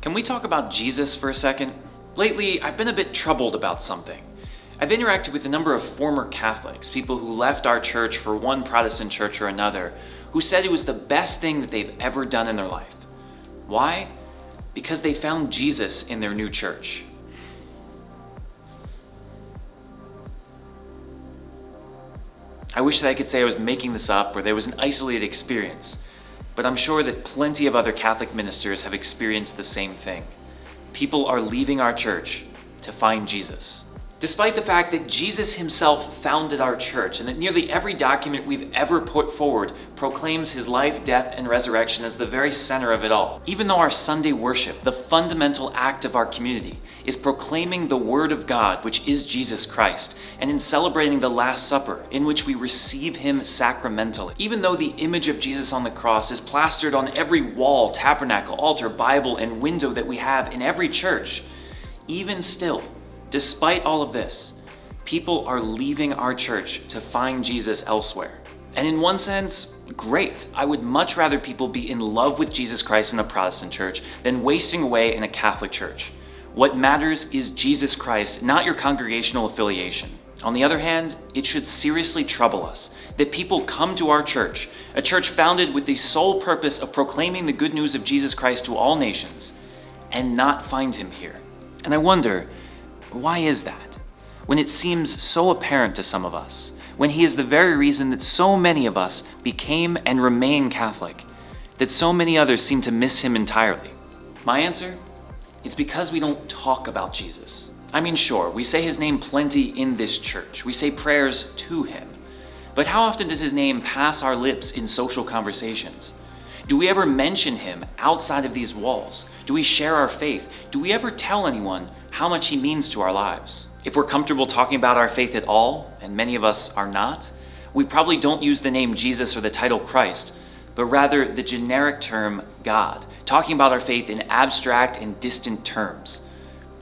Can we talk about Jesus for a second? Lately, I've been a bit troubled about something. I've interacted with a number of former Catholics, people who left our church for one Protestant church or another, who said it was the best thing that they've ever done in their life. Why? Because they found Jesus in their new church. I wish that I could say I was making this up or there was an isolated experience, but I'm sure that plenty of other Catholic ministers have experienced the same thing. People are leaving our church to find Jesus. Despite the fact that Jesus himself founded our church and that nearly every document we've ever put forward proclaims his life, death, and resurrection as the very center of it all. Even though our Sunday worship, the fundamental act of our community, is proclaiming the Word of God, which is Jesus Christ, and in celebrating the Last Supper, in which we receive him sacramentally. Even though the image of Jesus on the cross is plastered on every wall, tabernacle, altar, Bible, and window that we have in every church, even still, despite all of this, people are leaving our church to find Jesus elsewhere. And in one sense, great. I would much rather people be in love with Jesus Christ in a Protestant church than wasting away in a Catholic church. What matters is Jesus Christ, not your congregational affiliation. On the other hand, it should seriously trouble us that people come to our church, a church founded with the sole purpose of proclaiming the good news of Jesus Christ to all nations, and not find him here. And I wonder, why is that? When it seems so apparent to some of us, when he is the very reason that so many of us became and remain Catholic, that so many others seem to miss him entirely. My answer? It's because we don't talk about Jesus. I mean, sure, we say his name plenty in this church. We say prayers to him. But how often does his name pass our lips in social conversations? Do we ever mention him outside of these walls? Do we share our faith? Do we ever tell anyone how much he means to our lives? If we're comfortable talking about our faith at all, and many of us are not, we probably don't use the name Jesus or the title Christ, but rather the generic term God, talking about our faith in abstract and distant terms.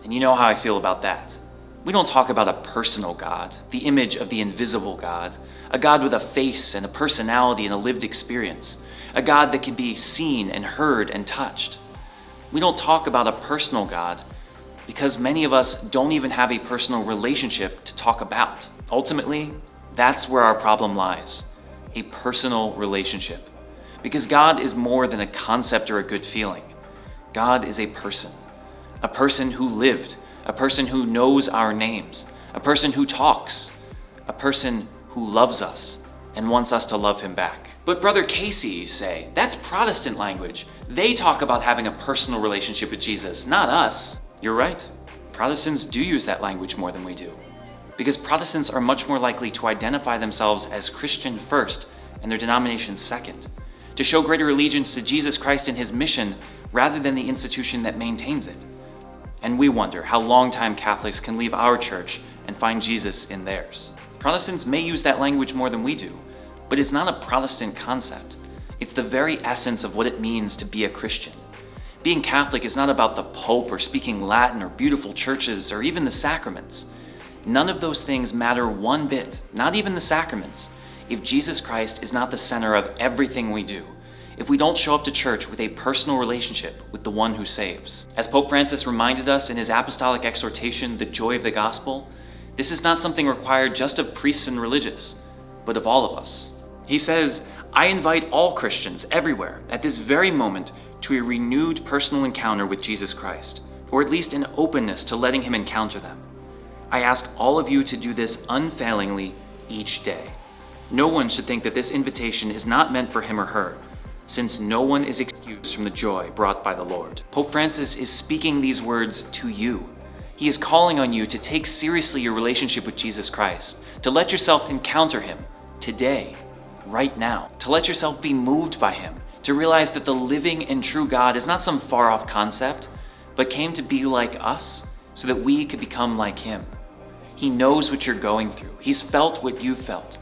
And you know how I feel about that. We don't talk about a personal God, the image of the invisible God, a God with a face and a personality and a lived experience, a God that can be seen and heard and touched. We don't talk about a personal God because many of us don't even have a personal relationship to talk about. Ultimately, that's where our problem lies, a personal relationship. Because God is more than a concept or a good feeling. God is a person who lived, a person who knows our names, a person who talks, a person who loves us and wants us to love him back. But Brother Casey, you say, that's Protestant language. They talk about having a personal relationship with Jesus, not us. You're right. Protestants do use that language more than we do. Because Protestants are much more likely to identify themselves as Christian first and their denomination second, to show greater allegiance to Jesus Christ and his mission rather than the institution that maintains it. And we wonder how longtime Catholics can leave our church and find Jesus in theirs. Protestants may use that language more than we do, but it's not a Protestant concept. It's the very essence of what it means to be a Christian. Being Catholic is not about the Pope or speaking Latin or beautiful churches or even the sacraments. None of those things matter one bit, not even the sacraments, if Jesus Christ is not the center of everything we do, if we don't show up to church with a personal relationship with the one who saves. As Pope Francis reminded us in his apostolic exhortation, The Joy of the Gospel, this is not something required just of priests and religious, but of all of us. He says, I invite all Christians everywhere at this very moment to a renewed personal encounter with Jesus Christ, or at least an openness to letting him encounter them. I ask all of you to do this unfailingly each day. No one should think that this invitation is not meant for him or her, since no one is excused from the joy brought by the Lord. Pope Francis is speaking these words to you. He is calling on you to take seriously your relationship with Jesus Christ, to let yourself encounter him today, right now, to let yourself be moved by him, to realize that the living and true God is not some far-off concept, but came to be like us so that we could become like him. He knows what you're going through. He's felt what you've felt,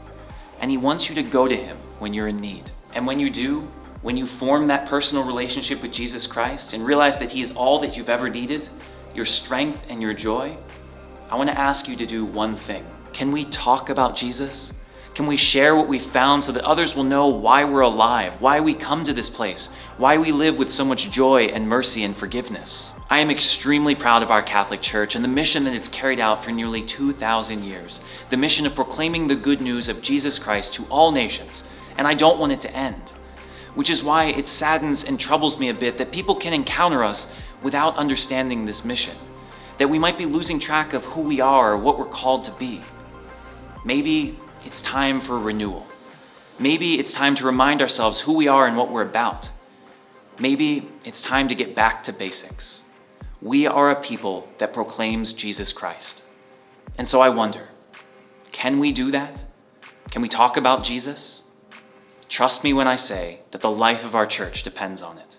and he wants you to go to him when you're in need. And when you do, when you form that personal relationship with Jesus Christ and realize that he is all that you've ever needed, your strength and your joy, I want to ask you to do one thing. Can we talk about Jesus? Can we share what we've found so that others will know why we're alive, why we come to this place, why we live with so much joy and mercy and forgiveness? I am extremely proud of our Catholic Church and the mission that it's carried out for nearly 2,000 years, the mission of proclaiming the good news of Jesus Christ to all nations, and I don't want it to end. Which is why it saddens and troubles me a bit that people can encounter us without understanding this mission, that we might be losing track of who we are or what we're called to be. Maybe it's time for renewal. Maybe it's time to remind ourselves who we are and what we're about. Maybe it's time to get back to basics. We are a people that proclaims Jesus Christ. And so I wonder, can we do that? Can we talk about Jesus? Trust me when I say that the life of our church depends on it.